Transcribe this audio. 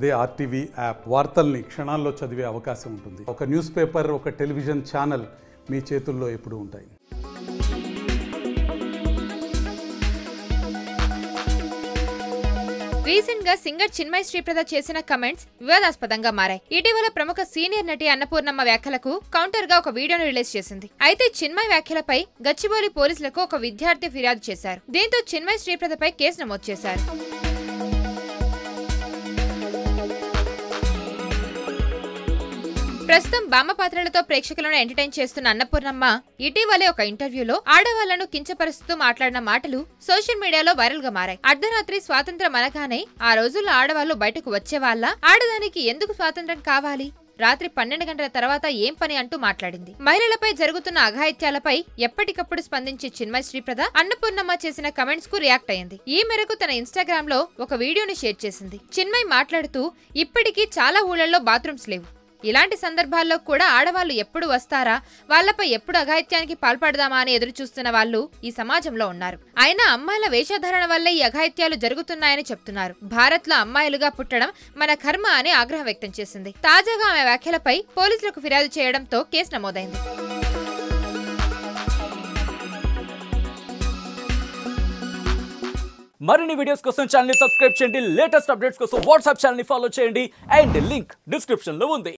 అదే RTV app వార్తల్ని క్షణాల్లో చదివే అవకాశం ఉంటుంది. ఒక న్యూస్ పేపర్, ఒక టెలివిజన్ ఛానల్ మీ చేతుల్లో ఎప్పుడూ ఉంటాయి. రీసెంట్ గా సింగర్ చిన్మయి శ్రీప్రద చేసిన కమెంట్స్ వివాదాస్పదంగా మారాయి. ఇటీవల ప్రముఖ సీనియర్ నటి అన్నపూర్ణమ్మ వ్యాఖ్యలకు కౌంటర్ గా ఒక వీడియోను రిలీజ్ చేసింది. అయితే చిన్మయి వ్యాఖ్యలపై గచ్చిబౌలి పోలీసులకు ఒక విద్యార్థి ఫిర్యాదు చేశారు. దీంతో చిన్మయి శ్రీప్రదపై కేసు నమోదు చేశారు. ప్రస్తుతం బామ్మ పాత్రలతో ప్రేక్షకులను ఎంటర్టైన్ చేస్తున్న అన్నపూర్ణమ్మ ఇటీవలే ఒక ఇంటర్వ్యూలో ఆడవాళ్లను కించపరుస్తూ మాట్లాడిన మాటలు సోషల్ మీడియాలో వైరల్ గా మారాయి. అర్ధరాత్రి స్వాతంత్రం అనగానే ఆ రోజుల్లో ఆడవాళ్లు బయటకు వచ్చేవాళ్ళ, ఆడదానికి ఎందుకు స్వాతంత్రం కావాలి, రాత్రి 12 గంటల తర్వాత ఏం పని అంటూ మాట్లాడింది. మహిళలపై జరుగుతున్న అఘాయిత్యాలపై ఎప్పటికప్పుడు స్పందించే చిన్మయి శ్రీప్రద అన్నపూర్ణమ్మ చేసిన కమెంట్స్ కు రియాక్ట్ అయ్యింది. ఈ మేరకు తన ఇన్స్టాగ్రామ్ లో ఒక వీడియోని షేర్ చేసింది. చిన్మయి మాట్లాడుతూ, ఇప్పటికీ చాలా ఊళ్ళల్లో బాత్రూమ్స్ లేవు, ఇలాంటి సందర్భాల్లో కూడా ఆడవాళ్లు ఎప్పుడు వస్తారా, వాళ్లపై ఎప్పుడు అఘాయిత్యానికి పాల్పడదామా అని ఎదురు చూస్తున్న వాళ్ళు ఈ సమాజంలో ఉన్నారు. అయినా అమ్మాయిల వేషధారణ వల్లే ఈ అఘాయిత్యాలు జరుగుతున్నాయని చెప్తున్నారు. భారత్ లో అమ్మాయిలుగా పుట్టడం మన కర్మ అని ఆగ్రహం వ్యక్తం చేసింది. తాజాగా ఆమె వ్యాఖ్యలపై పోలీసులకు ఫిర్యాదు చేయడంతో కేసు నమోదైంది. మరిన్ని వీడియోస్ కోసం ఛానల్ ని సబ్స్క్రైబ్ చేయండి. లేటెస్ట్ అప్డేట్స్ కోసం వాట్సాప్ ఛానల్ ని ఫాలో చేయండి. అండ్ లింక్ డిస్క్రిప్షన్ లో ఉంది.